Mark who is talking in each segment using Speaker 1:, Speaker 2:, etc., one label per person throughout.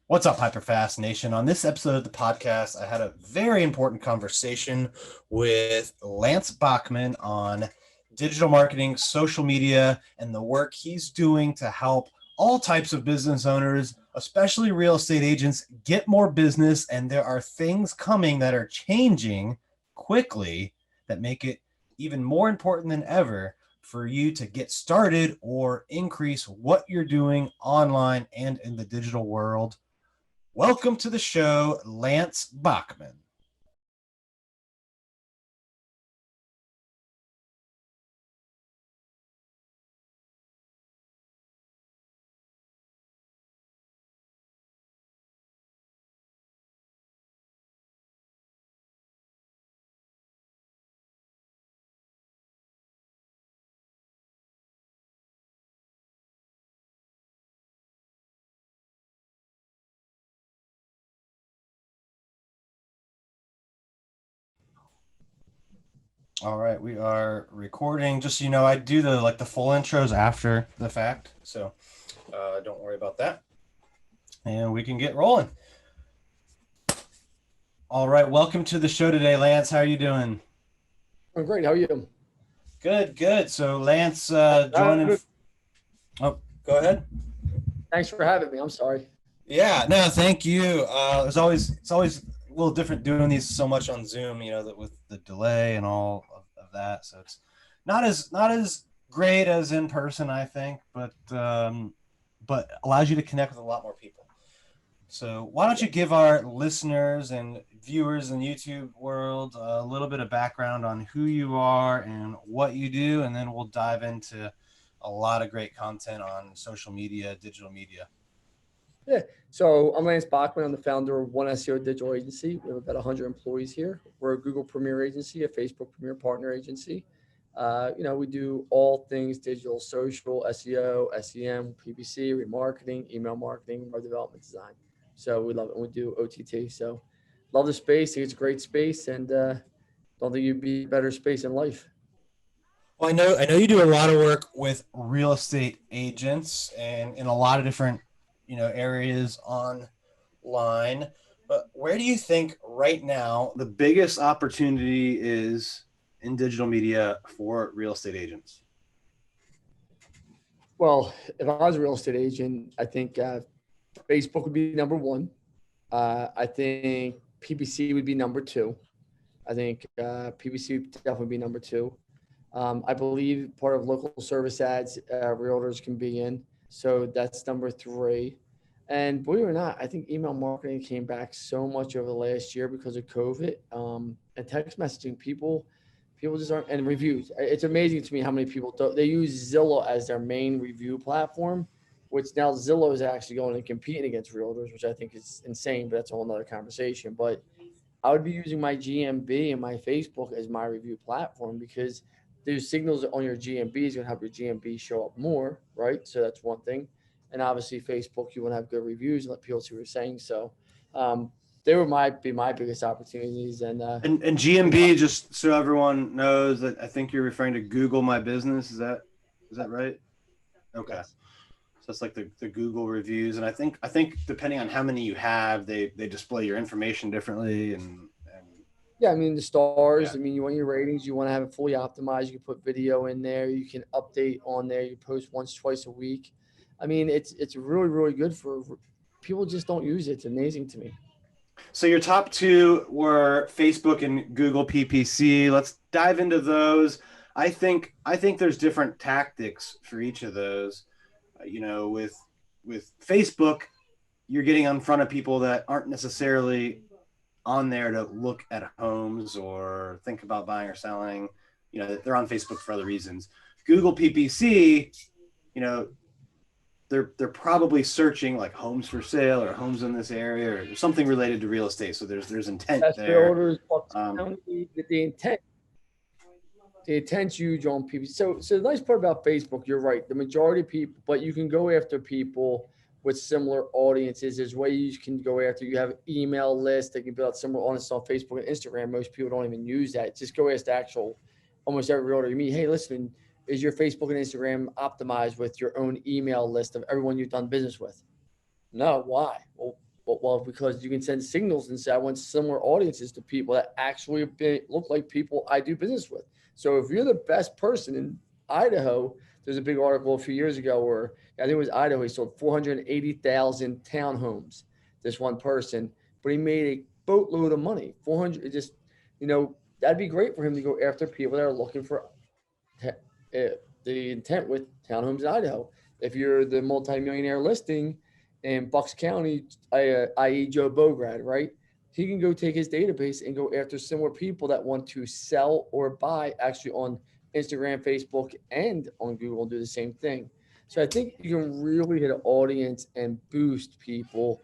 Speaker 1: What's up, HyperFast Nation? On this episode of the podcast, I had a very important conversation with Lance Bachmann on digital marketing, social media, and the work he's doing to help all types of business owners, especially real estate agents, get more business. And there are things coming that are changing quickly that make it even more important than ever for you to get started or increase what you're doing online and in the digital world. Welcome to the show, Lance Bachmann. All right, we are recording. Just so you know, I do the full intros after the fact, so don't worry about that. And we can get rolling. All right, welcome to the show today, Lance. How are you doing?
Speaker 2: I'm great. How are you?
Speaker 1: Good, good. So Lance joining.
Speaker 2: Good.
Speaker 1: Oh, go ahead.
Speaker 2: Thanks for having me. I'm sorry.
Speaker 1: Yeah, no, thank you. It's always a little different doing these so much on Zoom, with the delay and all of that. So it's not as great as in person, I think, but allows you to connect with a lot more people. So why don't you give our listeners and viewers in the YouTube world a little bit of background on who you are and what you do, and then we'll dive into a lot of great content on social media, digital media.
Speaker 2: Yeah. So I'm Lance Bachmann. I'm the founder of One SEO Digital Agency. We have about 100 employees here. We're a Google Premier agency, a Facebook Premier partner agency. We do all things digital, social, SEO, SEM, PPC, remarketing, email marketing, web development design. So we love it. And we do OTT. So love the space. I think it's a great space, and don't think you'd be a better space in life.
Speaker 1: Well, I know you do a lot of work with real estate agents and in a lot of different, areas online. But where do you think right now the biggest opportunity is in digital media for real estate agents?
Speaker 2: Well, if I was a real estate agent, I think Facebook would be number one. I think PPC would be number two. I think PPC would definitely be number two. I believe part of local service ads, realtors can be in. So that's number three. And believe it or not, I think email marketing came back so much over the last year because of COVID, and text messaging. People just aren't, and reviews. It's amazing to me how many people do, they use Zillow as their main review platform, which now Zillow is actually going and competing against realtors, which I think is insane, but that's a whole nother conversation. But I would be using my GMB and my Facebook as my review platform because there's signals on your GMB is going to help your GMB show up more, right? So that's one thing. And obviously, Facebook, you want to have good reviews and let people see what you're saying. So they were my biggest opportunities. And
Speaker 1: And GMB, just so everyone knows, that I think you're referring to Google My Business. Is that right? Okay.
Speaker 2: yes,
Speaker 1: So it's like the Google reviews, and I think depending on how many you have, they display your information differently, and
Speaker 2: yeah, I mean the stars.
Speaker 1: yeah.
Speaker 2: I mean you want your ratings. You want to have it fully optimized. You can put video in there. You can update on there. You post once, twice a week. I mean it's really really good for people. Just don't use it. It's amazing to me.
Speaker 1: So your top two were Facebook and Google PPC. Let's dive into those. I think there's different tactics for each of those. With Facebook, you're getting in front of people that aren't necessarily on there to look at homes or think about buying or selling. They're on Facebook for other reasons. Google PPC, you know, they're probably searching like homes for sale or homes in this area or something related to real estate. So there's intent
Speaker 2: Best
Speaker 1: there.
Speaker 2: realtors, Bucks
Speaker 1: Um,
Speaker 2: County, the intent's huge on people. So the nice part about Facebook, you're right. The majority of people, but you can go after people with similar audiences. There's ways you can go after. You have email lists that can build similar audiences on Facebook and Instagram. Most people don't even use that. Just go ask the actual almost every realtor you meet. Hey, listen, is your Facebook and Instagram optimized with your own email list of everyone you've done business with? No, why? Well, Well, because you can send signals and say, I want similar audiences to people that actually look like people I do business with. So if you're the best person in Idaho, there's a big article a few years ago where I think it was Idaho. He sold 480,000 townhomes. This one person, but he made a boatload of money. 400. It just, that'd be great for him to go after people that are looking for the intent with townhomes in Idaho. If you're the multimillionaire listing in Bucks County, i.e. Joe Bograd, right? He can go take his database and go after similar people that want to sell or buy actually on Instagram, Facebook, and on Google and do the same thing. So I think you can really hit an audience and boost people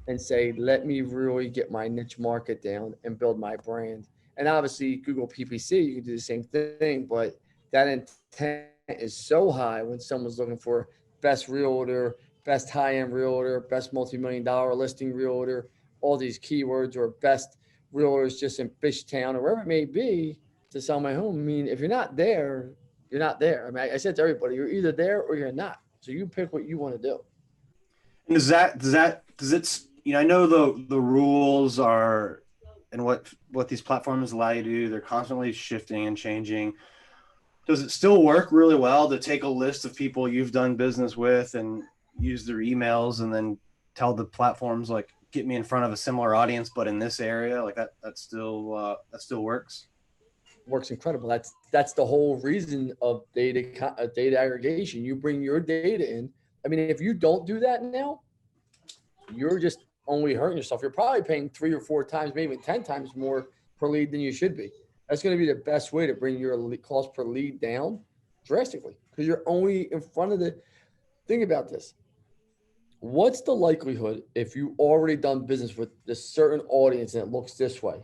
Speaker 2: and say, let me really get my niche market down and build my brand. And obviously Google PPC, you can do the same thing, but that intent is so high when someone's looking for best realtor, best high-end realtor, best multi-million-dollar listing realtor, all these keywords, or best realtors just in Fishtown or wherever it may be to sell my home. I mean, if you're not there, you're not there. I mean, I said to everybody, you're either there or you're not. So you pick what you want to do.
Speaker 1: And does it, I know the rules are, and what these platforms allow you to do, they're constantly shifting and changing. Does it still work really well to take a list of people you've done business with and use their emails and then tell the platforms, like, get me in front of a similar audience, but in this area, like that still works?
Speaker 2: Works incredible. That's the whole reason of data aggregation. You bring your data in. I mean, if you don't do that now, you're just only hurting yourself. You're probably paying 3 or 4 times, maybe even 10 times more per lead than you should be. That's going to be the best way to bring your cost per lead down drastically, because you're only in front of the. Think about this. What's the likelihood if you already done business with this certain audience and it looks this way?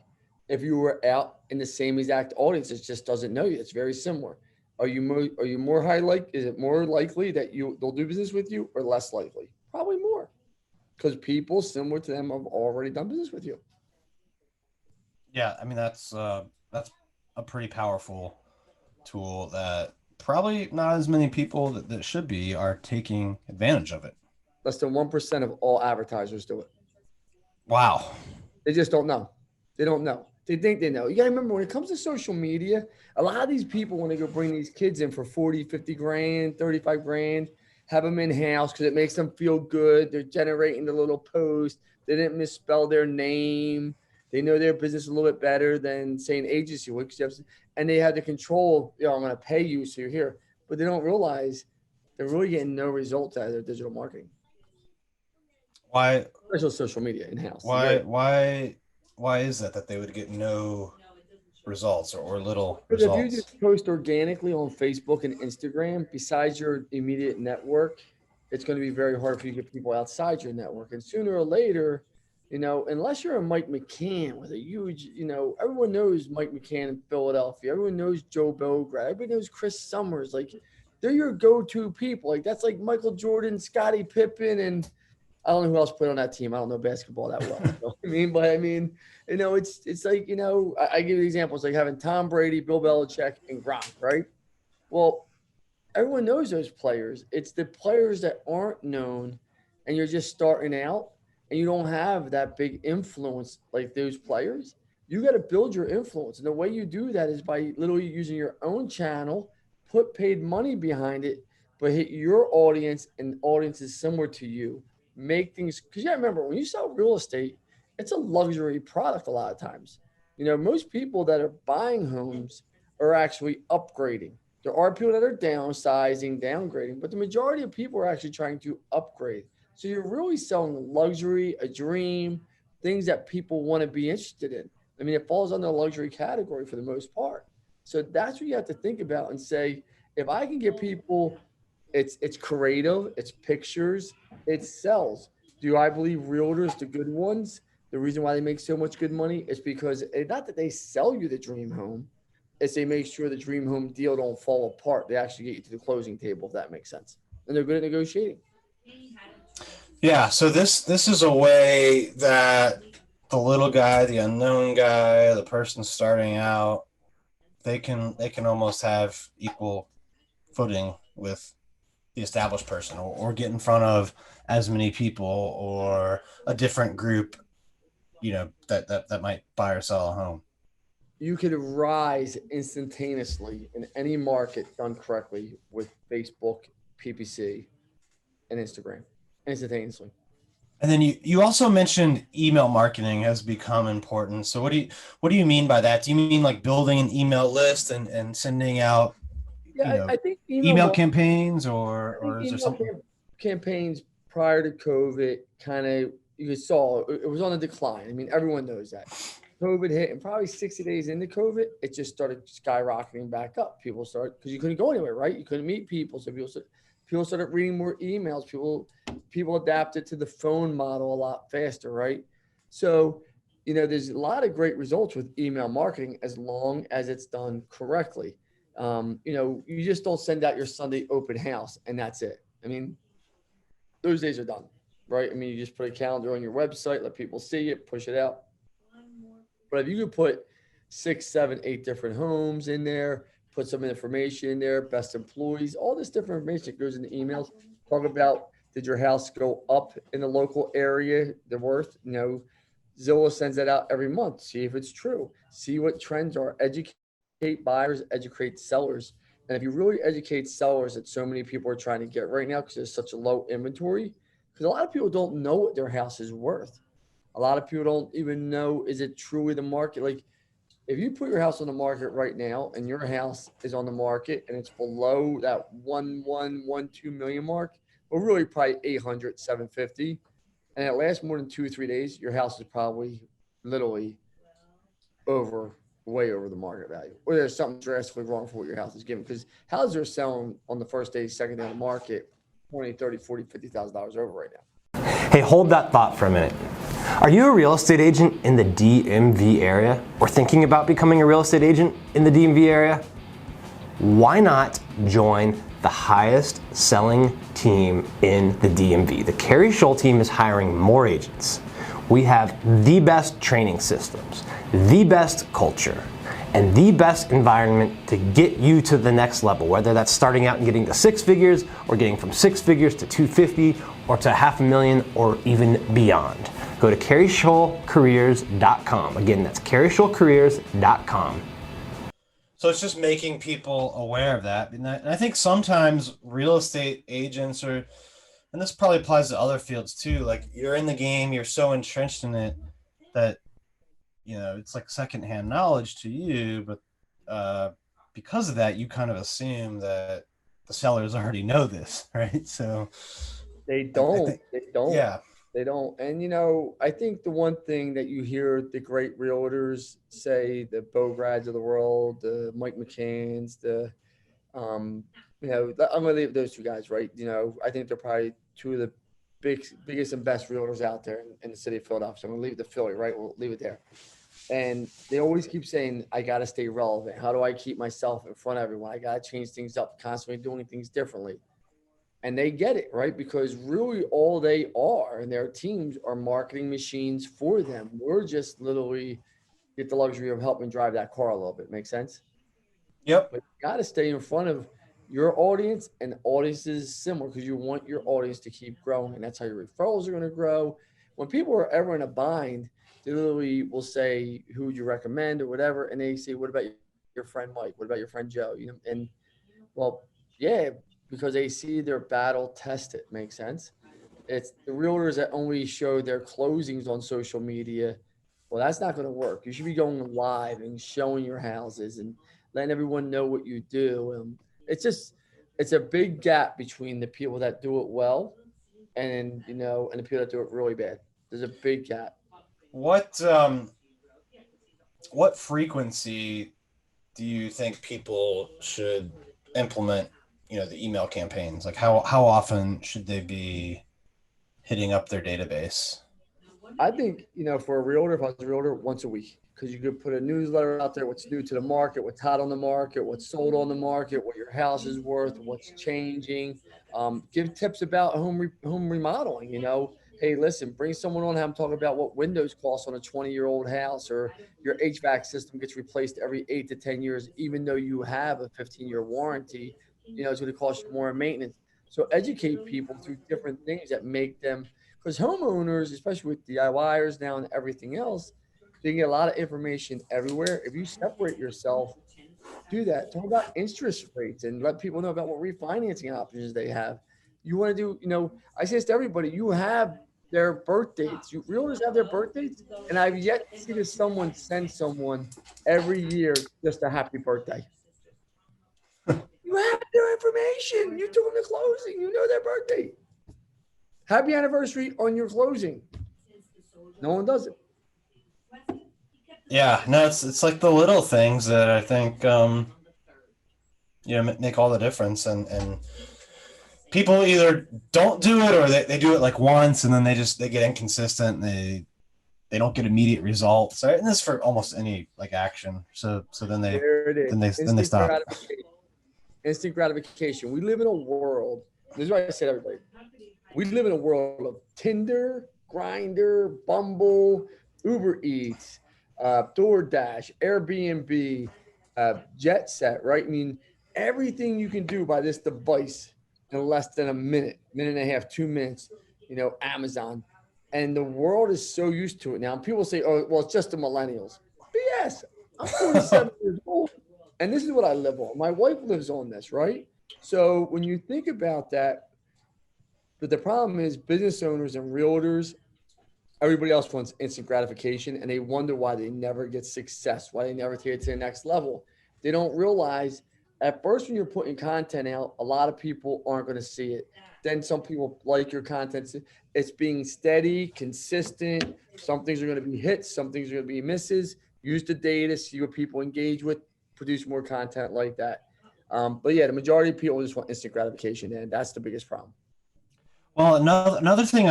Speaker 2: If you were out in the same exact audience, it just doesn't know you. It's very similar. Are you more high is it more likely that they'll do business with you, or less likely? Probably more, because people similar to them have already done business with you.
Speaker 1: Yeah, I mean that's a pretty powerful tool that probably not as many people that should be are taking advantage of it.
Speaker 2: Less than 1% of all advertisers do it.
Speaker 1: Wow.
Speaker 2: They just don't know. They don't know. They think they know. You got to remember, when it comes to social media, a lot of these people want to go bring these kids in for 40, 50 grand, 35 grand, have them in house because it makes them feel good. They're generating the little post. They didn't misspell their name. They know their business a little bit better than, say, an agency would. And they have the control, I'm going to pay you, so you're here. But they don't realize they're really getting no results out of their digital marketing.
Speaker 1: Why?
Speaker 2: Especially social media in-house.
Speaker 1: Why is that they would get no results or little
Speaker 2: because
Speaker 1: results?
Speaker 2: if you just post organically on Facebook and Instagram, besides your immediate network, it's going to be very hard for you to get people outside your network. And sooner or later, unless you're a Mike McCann with a huge, everyone knows Mike McCann in Philadelphia. Everyone knows Joe Bograd. Everybody knows Chris Summers. Like, they're your go-to people. Like, that's like Michael Jordan, Scottie Pippen, and I don't know who else played on that team. I don't know basketball that well. It's like, I give you examples like having Tom Brady, Bill Belichick, and Gronk, right? Well, everyone knows those players. It's the players that aren't known, and you're just starting out, and you don't have that big influence like those players. You got to build your influence. And the way you do that is by literally using your own channel, put paid money behind it, but hit your audience and audiences similar to you. Make things, because you gotta remember, when you sell real estate, it's a luxury product a lot of times. Most people that are buying homes are actually upgrading. There are people that are downsizing, downgrading, but the majority of people are actually trying to upgrade. So you're really selling luxury, a dream, things that people want to be interested in. I mean, it falls under the luxury category for the most part. So that's what you have to think about and say, if I can get people, it's creative, it's pictures, it sells. Do I believe realtors, the good ones, the reason why they make so much good money is because it's not that they sell you the dream home, it's they make sure the dream home deal don't fall apart. They actually get you to the closing table, if that makes sense. And they're good at negotiating.
Speaker 1: Yeah, so this is a way that the little guy, the unknown guy, the person starting out, they can almost have equal footing with the established person, or get in front of as many people or a different group, that might buy or sell a home.
Speaker 2: You could rise instantaneously in any market done correctly with Facebook, PPC, and Instagram instantaneously.
Speaker 1: And then you also mentioned email marketing has become important. So what do you mean by that? Do you mean like building an email list and sending out,
Speaker 2: Yeah, I think
Speaker 1: email campaigns, or
Speaker 2: I think
Speaker 1: is there something?
Speaker 2: campaigns prior to COVID kind of you saw it was on a decline. I mean, everyone knows that. COVID hit, and probably 60 days into COVID, it just started skyrocketing back up. People started because you couldn't go anywhere, right? You couldn't meet people, so people started reading more emails. People adapted to the phone model a lot faster, right? So, there's a lot of great results with email marketing as long as it's done correctly. You just don't send out your Sunday open house and that's it. I mean, those days are done, right? I mean, you just put a calendar on your website, let people see it, push it out. But if you could put 6, 7, 8 different homes in there, put some information in there, best employees, all this different information that goes in the emails. Talk about, did your house go up in the local area, the worth? Zillow sends that out every month. See if it's true. See what trends are. Educate buyers, educate sellers. And if you really educate sellers that so many people are trying to get right now because there's such a low inventory, because a lot of people don't know what their house is worth. A lot of people don't even know, is it truly the market? Like if you put your house on the market right now and your house is on the market and it's below that 1.1 million mark, well, really probably 800, 750, and it lasts more than 2 or 3 days, your house is probably literally over, way over the market value. Or there's something drastically wrong for what your house is giving because houses are selling on the first day, second day on the market, 20, 30, 40, $50,000 over right now.
Speaker 3: Hey, hold that thought for a minute. Are you a real estate agent in the DMV area or thinking about becoming a real estate agent in the DMV area? Why not join the highest selling team in the DMV? The Carrie Scholl team is hiring more agents. We have the best training systems, the best culture, and the best environment to get you to the next level, whether that's starting out and getting to 6 figures or getting from 6 figures to 250 or to $500,000 or even beyond. Go to carrieschollcareers.com. Again, that's carrieschollcareers.com.
Speaker 1: So it's just making people aware of that. And I think sometimes real estate agents are, and this probably applies to other fields too, like you're in the game, you're so entrenched in it that, it's like secondhand knowledge to you, but because of that, you kind of assume that the sellers already know this, right? So
Speaker 2: They
Speaker 1: I
Speaker 2: don't.
Speaker 1: think,
Speaker 2: They don't.
Speaker 1: yeah.
Speaker 2: They don't. And I think the one thing that you hear the great realtors say, the Bograds of the world, the Mike McCanns, um, I'm gonna leave those two guys, right? I think they're probably two of the biggest and best realtors out there in the city of Philadelphia. So I'm gonna leave the Philly, right? We'll leave it there. And they always keep saying, I gotta stay relevant. How do I keep myself in front of everyone? I gotta change things up, constantly doing things differently. And they get it, right? Because really all they are and their teams are marketing machines for them. We're just literally get the luxury of helping drive that car a little bit. Make sense?
Speaker 1: Yep.
Speaker 2: But you got to stay in front of your audience and audiences similar because you want your audience to keep growing. And that's how your referrals are going to grow. When people are ever in a bind, they literally will say, who would you recommend or whatever? And they say, what about your friend Mike? What about your friend Joe? And well, yeah, because they see their battle tested. Makes sense. It's the realtors that only show their closings on social media. Well, that's not going to work. You should be going live and showing your houses and letting everyone know what you do. It's a big gap between the people that do it well and the people that do it really bad. There's a big gap.
Speaker 1: What what frequency do you think people should implement, the email campaigns? Like how often should they be hitting up their database?
Speaker 2: I think, for a realtor, if I was a realtor, once a week, because you could put a newsletter out there, what's new to the market, what's hot on the market, what's sold on the market, what your house is worth, what's changing. Give tips about home remodeling. Hey, listen, bring someone on, have them talk about what windows cost on a 20-year-old house, or your HVAC system gets replaced every 8 to 10 years, even though you have a 15-year warranty. It's going to cost you more in maintenance. So educate people through different things that make them, because homeowners, especially with DIYers now and everything else, they get a lot of information everywhere. If you separate yourself, do that. Talk about interest rates and let people know about what refinancing options they have. You want to do, I say this to everybody, you have their birth dates. Realtors have their birth dates, and I've yet to see that someone send someone every year just a happy birthday. You have their information. You took them to closing. You know their birthday. Happy anniversary on your closing. No one does it.
Speaker 1: Yeah, no, it's like the little things that I think make all the difference, and people either don't do it or they do it like once and then they get inconsistent. They don't get immediate results. Right? And this is for almost any like action. So then they stop.
Speaker 2: Instant gratification. We live in a world. This is what I say to everybody. We live in a world of Tinder, Grindr, Bumble, Uber Eats, DoorDash, Airbnb, Jet Set, right? I mean, everything you can do by this device in less than a minute and a half, 2 minutes, Amazon. And the world is so used to it now. People say, oh, well, it's just the millennials. BS. I'm 47 years old, and this is what I live on. My wife lives on this, right? So when you think about that, but the problem is business owners and realtors, everybody else wants instant gratification, and they wonder why they never get success, why they never take it to the next level. They don't realize at first when you're putting content out, a lot of people aren't going to see it. Then some people like your content. It's being steady, consistent. Some things are going to be hits. Some things are going to be misses. Use the data, see what people engage with, produce more content like that. But yeah, the majority of people just want instant gratification, and that's the biggest problem.
Speaker 1: Well, another thing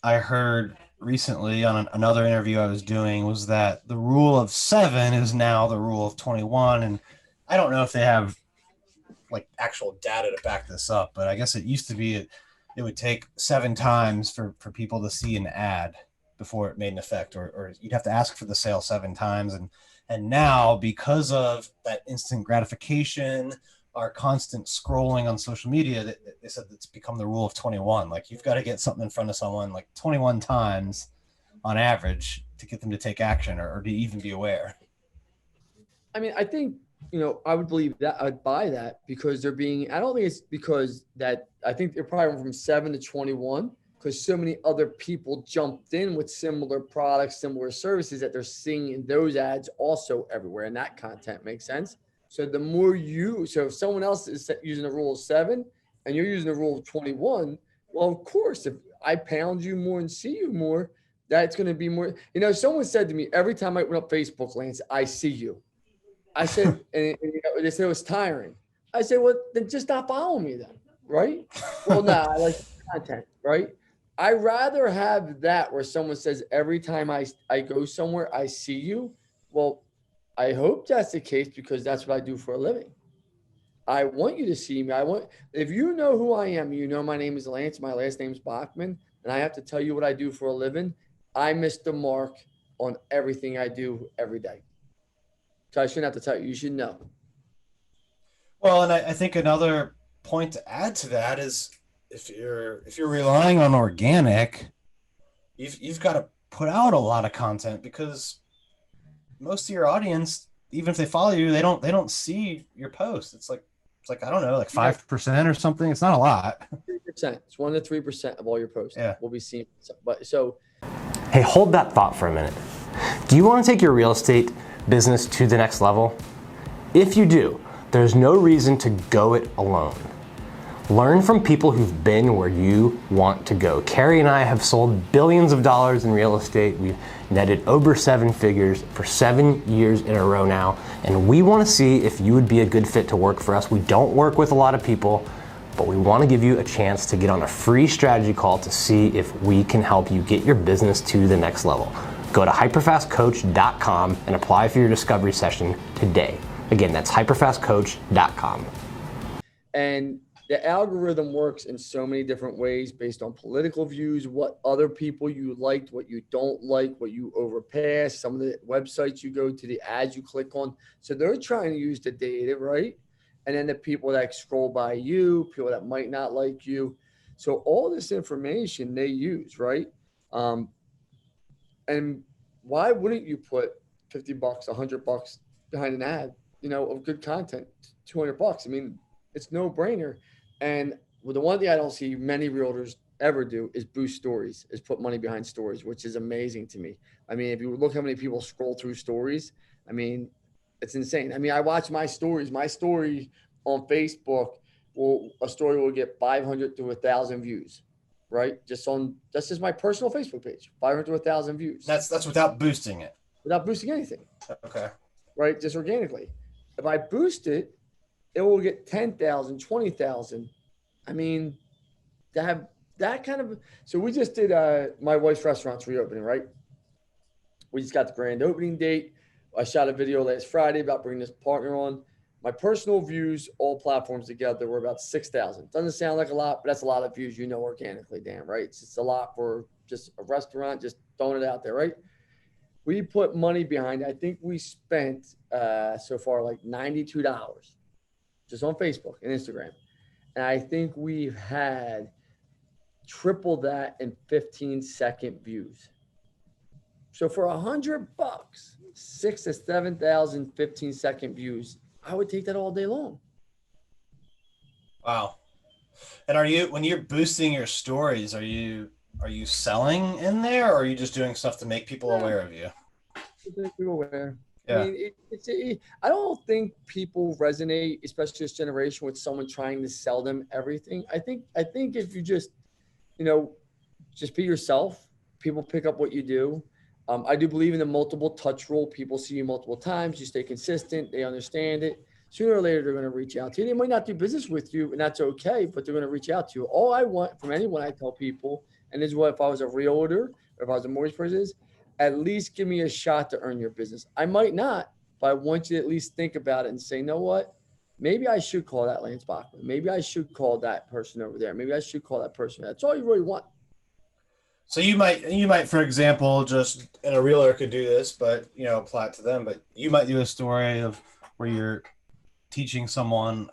Speaker 1: I heard recently on another interview I was doing was that the rule of 7 is now the rule of 21. And I don't know if they have like actual data to back this up, but I guess it used to be it would take 7 times for people to see an ad before it made an effect, or you'd have to ask for the sale 7 times. And now, because of that instant gratification, our constant scrolling on social media, they said it's become the rule of 21. Like you've got to get something in front of someone like 21 times on average to get them to take action or to even be aware.
Speaker 2: I mean, I think, I would believe that. I'd buy that because I don't think it's because that, I think they're probably went from 7 to 21 because so many other people jumped in with similar products, similar services that they're seeing in those ads also everywhere. And that content makes sense. So the more so if someone else is using the rule of 7 and you're using the rule of 21, well, of course, if I pound you more and see you more, that's going to be more. Someone said to me, every time I open up Facebook, Lance, I see you. I said, and they said it was tiring. I said, well, then just stop following me then, right? Well, no, I like content, right? I rather have that where someone says every time I go somewhere, I see you. Well, I hope that's the case because that's what I do for a living. I want you to see me. If you know who I am, my name is Lance, my last name's Bachmann, and I have to tell you what I do for a living, I miss the mark on everything I do every day. So I shouldn't have to tell you. You should know.
Speaker 1: Well, and I think another point to add to that is if you're relying on organic, you've got to put out a lot of content because most of your audience, even if they follow you, they don't see your post. It's like I don't know, like 5% or something. It's not a lot.
Speaker 2: 3%. It's 1 to 3% of all your posts will be seen. But
Speaker 3: hey, hold that thought for a minute. Do you want to take your real estate business to the next level? If you do, there's no reason to go it alone. Learn from people who've been where you want to go. Carrie and I have sold billions of dollars in real estate. We've netted over 7 figures for 7 years in a row now, and we want to see if you would be a good fit to work for us. We don't work with a lot of people, but we want to give you a chance to get on a free strategy call to see if we can help you get your business to the next level. Go to hyperfastcoach.com and apply for your discovery session today. Again, that's hyperfastcoach.com.
Speaker 2: And the algorithm works in so many different ways based on political views, what other people you liked, what you don't like, what you overpass, some of the websites you go to, the ads you click on. So they're trying to use the data, right? and then the people that scroll by you, people that might not like you. So all this information they use, right? And why wouldn't you put $50, $100 behind an ad, of good content, $200? I mean, it's no brainer. And the one thing I don't see many realtors ever do is boost stories, is put money behind stories, which is amazing to me. I mean, if you look how many people scroll through stories, I mean, it's insane. I mean, I watch my stories. My story on Facebook a story will get 500 to 1,000 views, right? That's just my personal Facebook page, 500 to 1,000 views.
Speaker 1: That's without boosting it.
Speaker 2: Without boosting anything.
Speaker 1: Okay.
Speaker 2: Right, just organically. If I boost it, it will get 10,000, 20,000. I mean, that kind of. So we just did my wife's restaurant's reopening, right? We just got the grand opening date. I shot a video last Friday about bringing this partner on. My personal views, all platforms together, were about 6,000. Doesn't sound like a lot, but that's a lot of views, organically, Dan, right? It's just a lot for just a restaurant, just throwing it out there, right? We put money behind it. I think we spent so far like $92 just on Facebook and Instagram. And I think we've had triple that in 15-second views. So for $100, 6,000 to 7,000 15-second views, I would take that all day long.
Speaker 1: Wow. And when you're boosting your stories, are you selling in there, or are you just doing stuff to make people aware of you?
Speaker 2: Make people aware.
Speaker 1: Yeah.
Speaker 2: I mean, I don't think people resonate, especially this generation, with someone trying to sell them everything. I think if you just, just be yourself, people pick up what you do. I do believe in the multiple touch rule. People see you multiple times. You stay consistent. They understand it. Sooner or later, they're going to reach out to you. They might not do business with you, and that's okay, but they're going to reach out to you. All I want from anyone, I tell people, and this is what if I was a realtor or if I was a mortgage person, is at least give me a shot to earn your business. I might not, but I want you to at least think about it and say, you know what? Maybe I should call that Lance Bachmann. Maybe I should call that person over there. Maybe I should call that person. That's all you really want.
Speaker 1: So you might, for example, just, and a realtor could do this, but apply it to them. But you might do a story of where you're teaching someone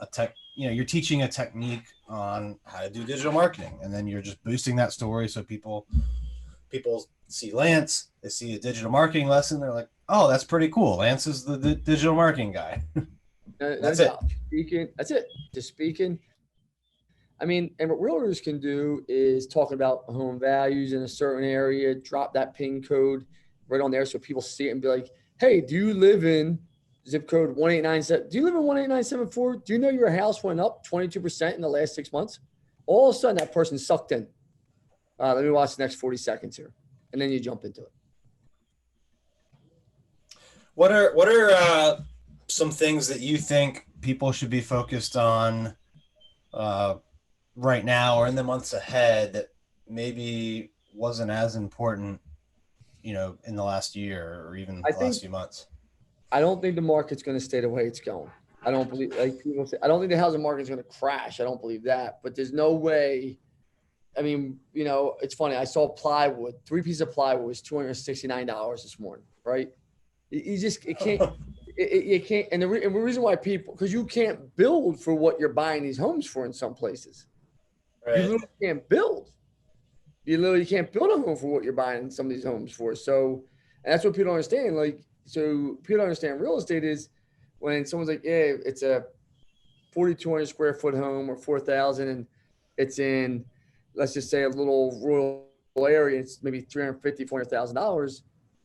Speaker 1: you're teaching a technique on how to do digital marketing, and then you're just boosting that story so people see Lance, they see a digital marketing lesson, they're like, oh, that's pretty cool. Lance is the digital marketing guy. That's it.
Speaker 2: That's it. Just speaking. I mean, and what realtors can do is talk about home values in a certain area, drop that PIN code right on there so people see it and be like, hey, do you live in zip code 1897? Do you live in 18974? Do you know your house went up 22% in the last 6 months? All of a sudden, that person's sucked in. Let me watch the next 40 seconds here. And then you jump into it.
Speaker 1: What are some things that you think people should be focused on right now or in the months ahead that maybe wasn't as important, in the last year or even the last few months?
Speaker 2: I don't think the market's going to stay the way it's going. I don't believe, like people say, I don't think the housing market's going to crash. I don't believe that, but there's no way. I mean, it's funny. I saw plywood, 3 pieces of plywood was $269 this morning, right? It can't, you can't. And the reason why because you can't build for what you're buying these homes for in some places. Right. You literally can't build. You literally can't build a home for what you're buying some of these homes for. So, and that's what people don't understand. So people don't understand real estate is when someone's like, yeah, it's a 4,200 square foot home or 4,000 and it's in, let's just say a little rural area. It's maybe $350,000, $400,000.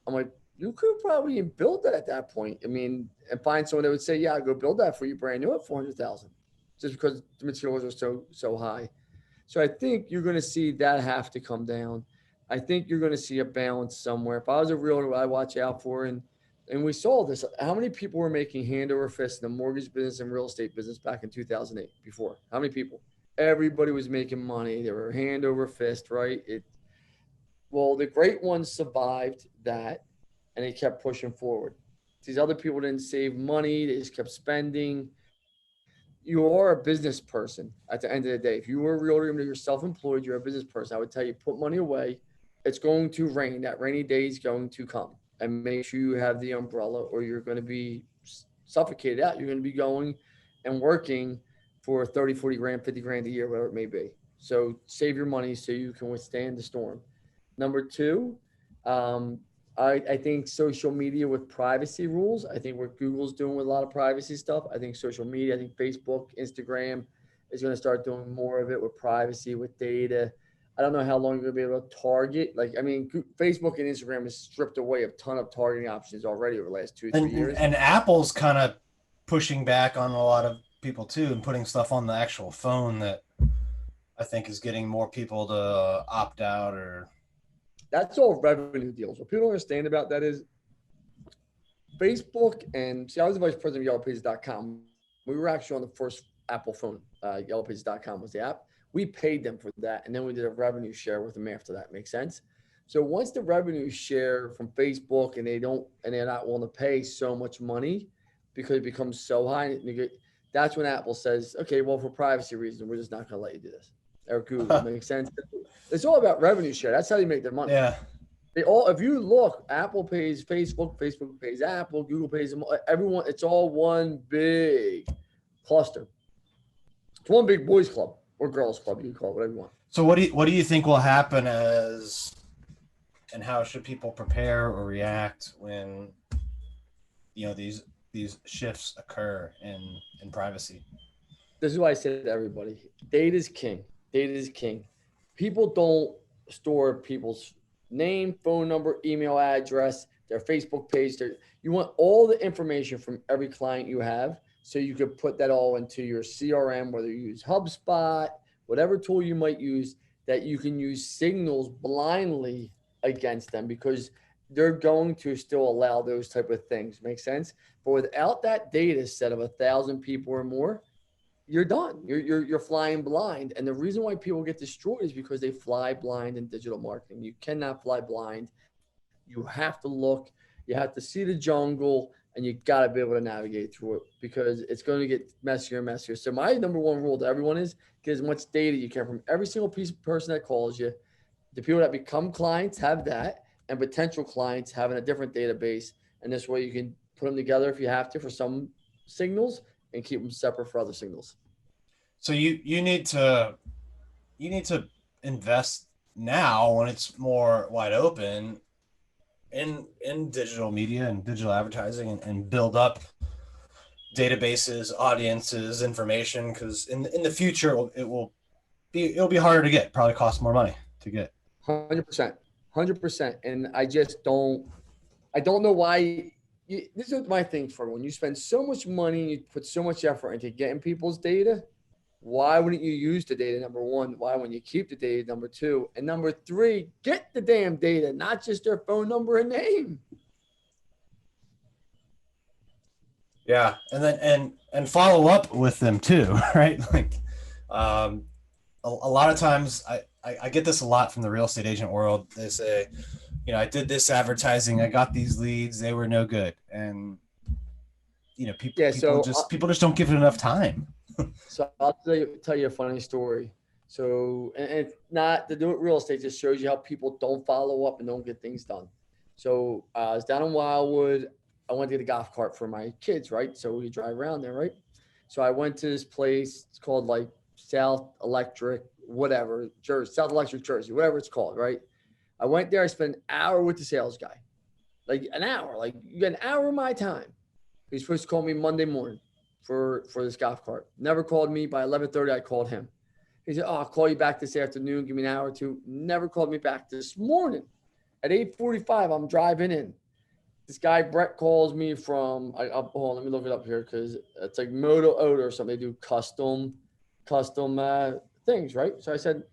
Speaker 2: I'm like, you could probably build that at that point. I mean, and find someone that would say, yeah, I'll go build that for you brand new at $400,000 just because the materials are so high. So I think you're going to see that have to come down. I think you're going to see a balance somewhere. If I was a realtor, I watch out for, and we saw this. How many people were making hand over fist in the mortgage business and real estate business back in 2008 before? How many people? Everybody was making money. They were hand over fist, right? Well, the great ones survived that, and they kept pushing forward. These other people didn't save money. They just kept spending. You are a business person at the end of the day. If you were a realtor, you're self-employed, you're a business person. I would tell you, put money away. It's going to rain. That rainy day is going to come. And make sure you have the umbrella or you're going to be suffocated out. You're going to be going and working for 30, 40 grand, 50 grand a year, whatever it may be. So save your money so you can withstand the storm. Number two, I think social media with privacy rules. I think what Google's doing with a lot of privacy stuff. I think social media, I think Facebook, Instagram is going to start doing more of it with privacy, with data. I don't know how long you're going to be able to target. Like, I mean, Facebook and Instagram has stripped away a ton of targeting options already over the last 2-3 years.
Speaker 1: And Apple's kind of pushing back on a lot of people too and putting stuff on the actual phone that I think is getting more people to opt out. Or
Speaker 2: that's all revenue deals. What people don't understand about that is Facebook and I was the vice president of YellowPages.com. We were actually on the first Apple phone. YellowPages.com was the app. We paid them for that, and then we did a revenue share with them after that. Makes sense? So once the revenue share from Facebook and they're not willing to pay so much money because it becomes so high, that's when Apple says, okay, well, for privacy reasons, we're just not going to let you do this. Or Google. Makes sense? It's all about revenue share. That's how you make their money.
Speaker 1: yeah.
Speaker 2: If you look, Apple pays Facebook, Facebook pays Apple, Google pays them, everyone, it's all one big cluster. It's one big boys club or girls club, you can call it whatever you want.
Speaker 1: So what do you think will happen and how should people prepare or react when these shifts occur in privacy?
Speaker 2: This is why I say to everybody, data is king. Data is king. People don't store people's name, phone number, email address, their Facebook page. You want all the information from every client you have so you could put that all into your CRM, whether you use HubSpot, whatever tool you might use, that you can use signals blindly against them because they're going to still allow those type of things. Make sense? But without that data set of 1,000 people or more, you're done. You're flying blind. And the reason why people get destroyed is because they fly blind in digital marketing. You cannot fly blind. You have to look, you have to see the jungle, and you got to be able to navigate through it because it's going to get messier and messier. So my number one rule to everyone is get as much data you can from every single person that calls you. The people that become clients have that, and potential clients having a different database. And this way you can put them together if you have to for some signals and keep them separate for other signals.
Speaker 1: So you need to invest now when it's more wide open in digital media and digital advertising and build up databases, audiences, information, because in the future it'll be harder to get, probably cost more money to get.
Speaker 2: 100%. And I don't know why. This is my thing for when you spend so much money, you put so much effort into getting people's data. Why wouldn't you use the data? Number one, why wouldn't you keep the data? Number two, and number three, get the damn data, not just their phone number and name.
Speaker 1: Yeah, and then and follow up with them too, right? Like, a lot of times I get this a lot from the real estate agent world. They say, I did this advertising, I got these leads, they were no good, and people just don't give it enough time.
Speaker 2: So I'll tell you a funny story. So, and it's not to do with real estate, just shows you how people don't follow up and don't get things done. So I was down in Wildwood. I went to get a golf cart for my kids, right? So we drive around there, right? So I went to this place. It's called like South Electric, whatever, South Electric Jersey, whatever it's called, right? I went there. I spent an hour with the sales guy, like an hour. Like you get an hour of my time. He's supposed to call me Monday morning for this golf cart. Never called me. By 11:30, I called him. He said, I'll call you back this afternoon. Give me an hour or two. Never called me back. This morning at 8:45, I'm driving in. This guy, Brett, calls me from, hold on, let me look it up here because it's like Moto Odo or something. They do custom things, right? So I said,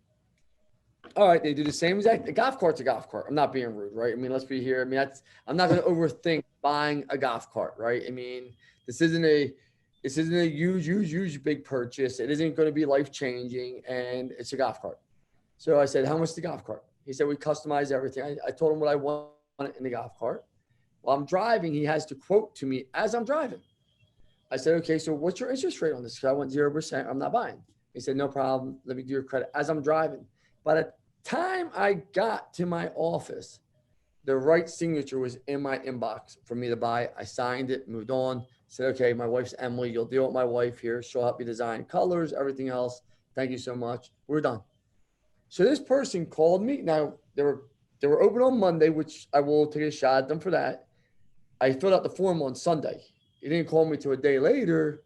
Speaker 2: all right, they do the same exact. A golf cart's a golf cart. I'm not being rude, right? I mean, let's be here. I mean, I'm not going to overthink buying a golf cart, right? I mean, this isn't a huge big purchase. It isn't going to be life changing, and it's a golf cart. So I said, how much is the golf cart? He said, we customize everything. I told him what I wanted in the golf cart. While I'm driving, he has to quote to me as I'm driving. I said, okay, so what's your interest rate on this? Because I want 0%. I'm not buying. He said, no problem. Let me do your credit as I'm driving. By the time I got to my office, the right signature was in my inbox for me to buy. I signed it, moved on. Said, okay, my wife's Emily. You'll deal with my wife here. She'll help you design colors, everything else. Thank you so much. We're done. So this person called me. Now they were open on Monday, which I will take a shot at them for that. I filled out the form on Sunday. He didn't call me till a day later,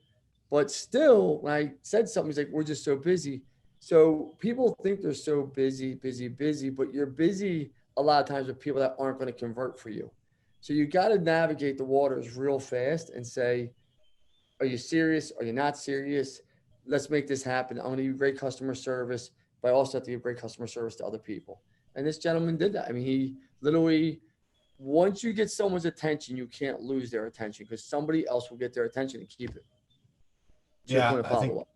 Speaker 2: but still, when I said something, he's like, "We're just so busy." So people think they're so busy, busy, busy, but you're busy a lot of times with people that aren't going to convert for you. So you got to navigate the waters real fast and say, are you serious? Are you not serious? Let's make this happen. I'm going to give great customer service, but I also have to give great customer service to other people. And this gentleman did that. I mean, he literally, once you get someone's attention, you can't lose their attention because somebody else will get their attention and keep it. To your
Speaker 1: Yeah,
Speaker 2: point of follow up.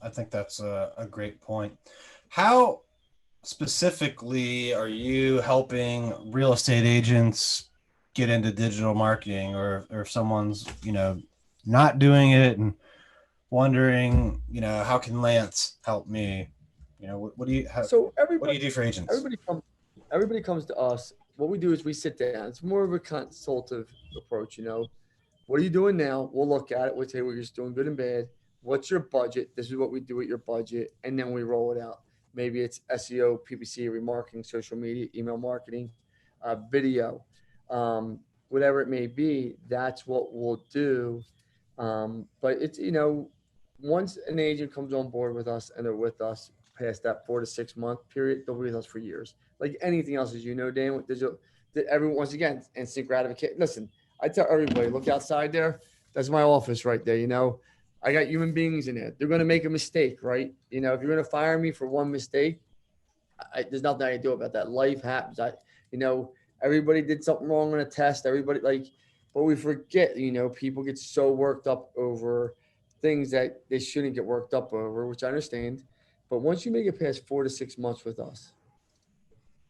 Speaker 1: I think that's a great point. How specifically are you helping real estate agents get into digital marketing, or if someone's, not doing it and wondering, how can Lance help me?
Speaker 2: So
Speaker 1: What do you do for agents?
Speaker 2: everybody comes to us. What we do is we sit down. It's more of a consultative approach. What are you doing now? We'll look at it. We'll tell you what you're doing, good and bad. What's your budget? This is what we do with your budget, and then we roll it out. Maybe it's SEO, PPC, remarketing, social media, email marketing, video, whatever it may be. That's what we'll do. But it's once an agent comes on board with us and they're with us past that 4 to 6 month period, they'll be with us for years. Like anything else, as you know, Dan, with digital, that everyone, once again, instant gratification. Listen, I tell everybody, look outside there. That's my office right there. I got human beings in there. They're going to make a mistake, right? If you're going to fire me for one mistake, there's nothing I can do about that. Life happens. Everybody did something wrong on a test. But we forget, people get so worked up over things that they shouldn't get worked up over, which I understand. But once you make it past 4 to 6 months with us,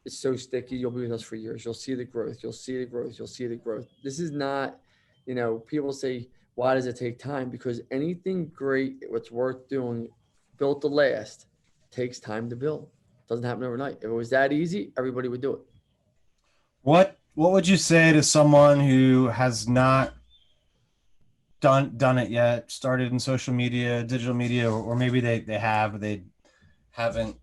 Speaker 2: it's so sticky. You'll be with us for years. You'll see the growth. You'll see the growth. You'll see the growth. This is not, people say, why does it take time? Because anything great, what's worth doing, built to last, takes time to build. It doesn't happen overnight. If it was that easy, everybody would do it.
Speaker 1: What would you say to someone who has not done it yet, started in social media, digital media, or maybe they haven't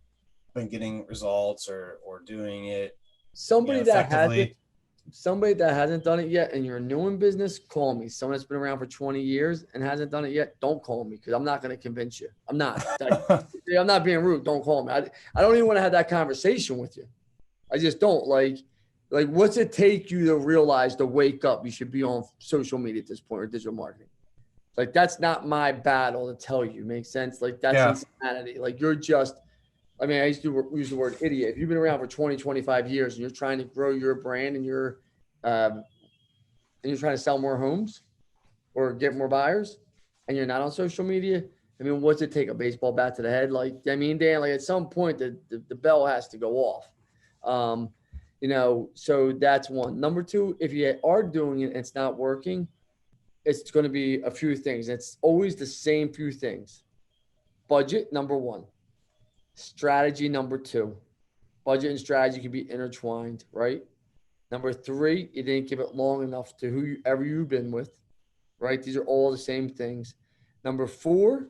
Speaker 1: been getting results or doing it
Speaker 2: Somebody that
Speaker 1: effectively?
Speaker 2: hasn't done it yet and you're new in business, call me. Someone that's been around for 20 years and hasn't done it yet, don't call me because I'm not going to convince you. I'm not. I'm not being rude. Don't call me. I don't even want to have that conversation with you. I just don't. Like what's it take you to realize to wake up you should be on social media at this point or digital marketing? Like that's not my battle to tell you. Makes sense? Like that's insanity. Like you're just, I used to use the word idiot. If you've been around for 20, 25 years and you're trying to grow your brand and you're trying to sell more homes or get more buyers and you're not on social media, what's it take? A baseball bat to the head? Dan, at some point the bell has to go off. So that's one. Number two, if you are doing it and it's not working, it's going to be a few things. It's always the same few things. Budget, number one. Strategy, number two. Budget and strategy can be intertwined, right? Number three, you didn't give it long enough to whoever you've been with, right? These are all the same things. Number four,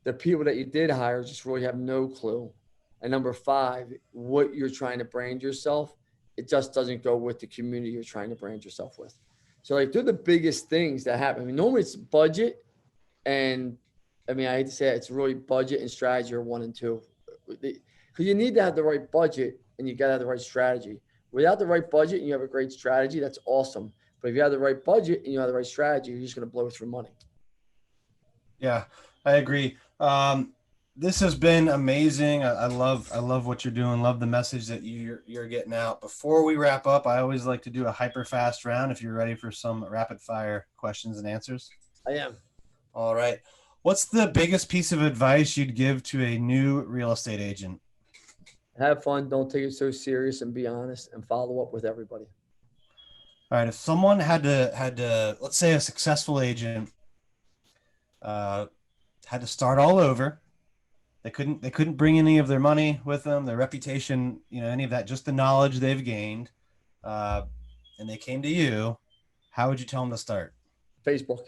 Speaker 2: the people that you did hire just really have no clue. And number five, what you're trying to brand yourself, it just doesn't go with the community you're trying to brand yourself with. So they're the biggest things that happen. Normally it's budget and I hate to say it, it's really budget and strategy are 1 and 2. Because you need to have the right budget and you got to have the right strategy. Without the right budget and you have a great strategy, that's awesome. But if you have the right budget and you have the right strategy, you're just going to blow through money.
Speaker 1: Yeah, I agree. This has been amazing. I love what you're doing. Love the message that you're getting out. Before we wrap up, I always like to do a HyperFast round. If you're ready for some rapid fire questions and answers.
Speaker 2: I am.
Speaker 1: All right. What's the biggest piece of advice you'd give to a new real estate agent?
Speaker 2: Have fun. Don't take it so serious and be honest and follow up with everybody.
Speaker 1: All right. If someone had to, let's say a successful agent had to start all over, they couldn't bring any of their money with them, their reputation, any of that, just the knowledge they've gained, and they came to you, how would you tell them to start?
Speaker 2: Facebook,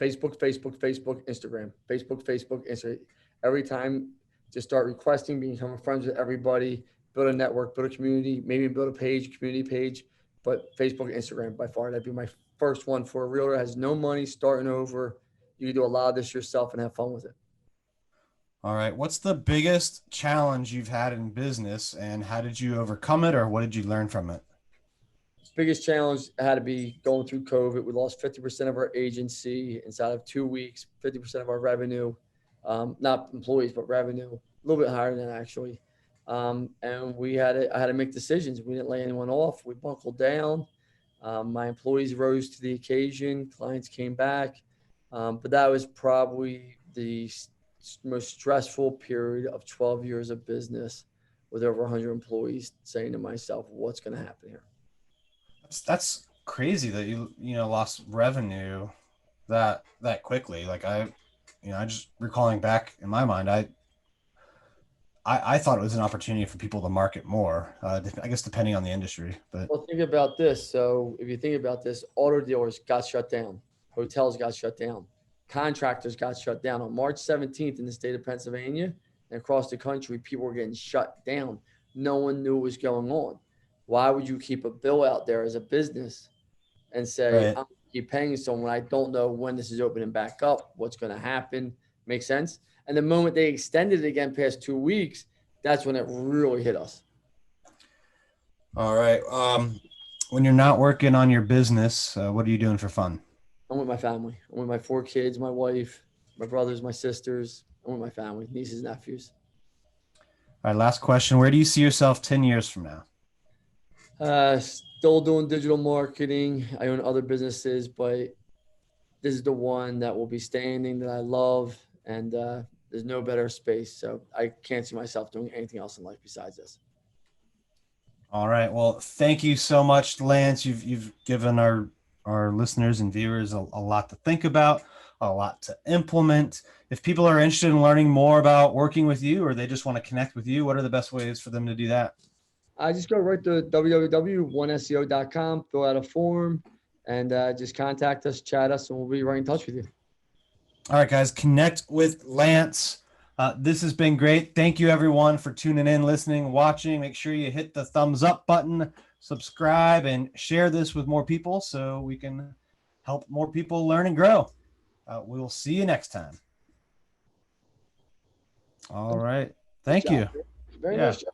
Speaker 2: Instagram, Instagram. Every time, just start requesting, becoming friends with everybody, build a network, build a community, maybe build a community page. But Facebook, Instagram, by far, that'd be my first one for a realtor that has no money, starting over. You can do a lot of this yourself and have fun with it.
Speaker 1: All right. What's the biggest challenge you've had in business, and how did you overcome it, or what did you learn from it?
Speaker 2: Biggest challenge had to be going through COVID. We lost 50% of our agency inside of 2 weeks, 50% of our revenue, not employees, but revenue, a little bit higher than that actually. And I had to make decisions. We didn't lay anyone off. We buckled down. My employees rose to the occasion. Clients came back. But that was probably the most stressful period of 12 years of business with over 100 employees, saying to myself, what's going to happen here?
Speaker 1: That's crazy that you lost revenue that quickly. Like I just recalling back in my mind, I thought it was an opportunity for people to market more. I guess depending on the industry, but
Speaker 2: well, think about this. So if you think about this, auto dealers got shut down, hotels got shut down, contractors got shut down on March 17th in the state of Pennsylvania and across the country. People were getting shut down. No one knew what was going on. Why would you keep a bill out there as a business and say,
Speaker 1: right.
Speaker 2: I'm keep paying someone? I don't know when this is opening back up, what's going to happen. Makes sense. And the moment they extended it again past 2 weeks, that's when it really hit us.
Speaker 1: All right. When you're not working on your business, what are you doing for fun?
Speaker 2: I'm with my family. I'm with my 4 kids, my wife, my brothers, my sisters. I'm with my family, nieces, nephews.
Speaker 1: All right. Last question. Where do you see yourself 10 years from now?
Speaker 2: Still doing digital marketing. I own other businesses, but this is the one that will be standing, that I love, and there's no better space. So I can't see myself doing anything else in life besides this.
Speaker 1: All right. Well, thank you so much, Lance. You've given our listeners and viewers a lot to think about, a lot to implement. If people are interested in learning more about working with you, or they just want to connect with you, what are the best ways for them to do that?
Speaker 2: I just go right to www.oneseo.com, fill out a form, and just contact us, chat us, and we'll be right in touch with you.
Speaker 1: All right, guys, connect with Lance. This has been great. Thank you, everyone, for tuning in, listening, watching. Make sure you hit the thumbs up button, subscribe, and share this with more people so we can help more people learn and grow. We will see you next time. All right. Thank you.
Speaker 2: Very nice job.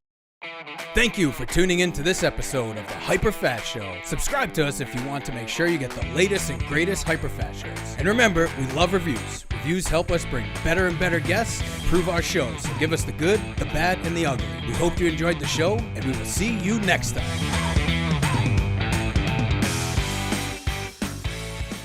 Speaker 4: Thank you for tuning in to this episode of the HyperFast Show. Subscribe to us if you want to make sure you get the latest and greatest HyperFast shows. And remember, we love reviews. Reviews help us bring better and better guests and improve our shows. So give us the good, the bad, and the ugly. We hope you enjoyed the show, and we will see you next time.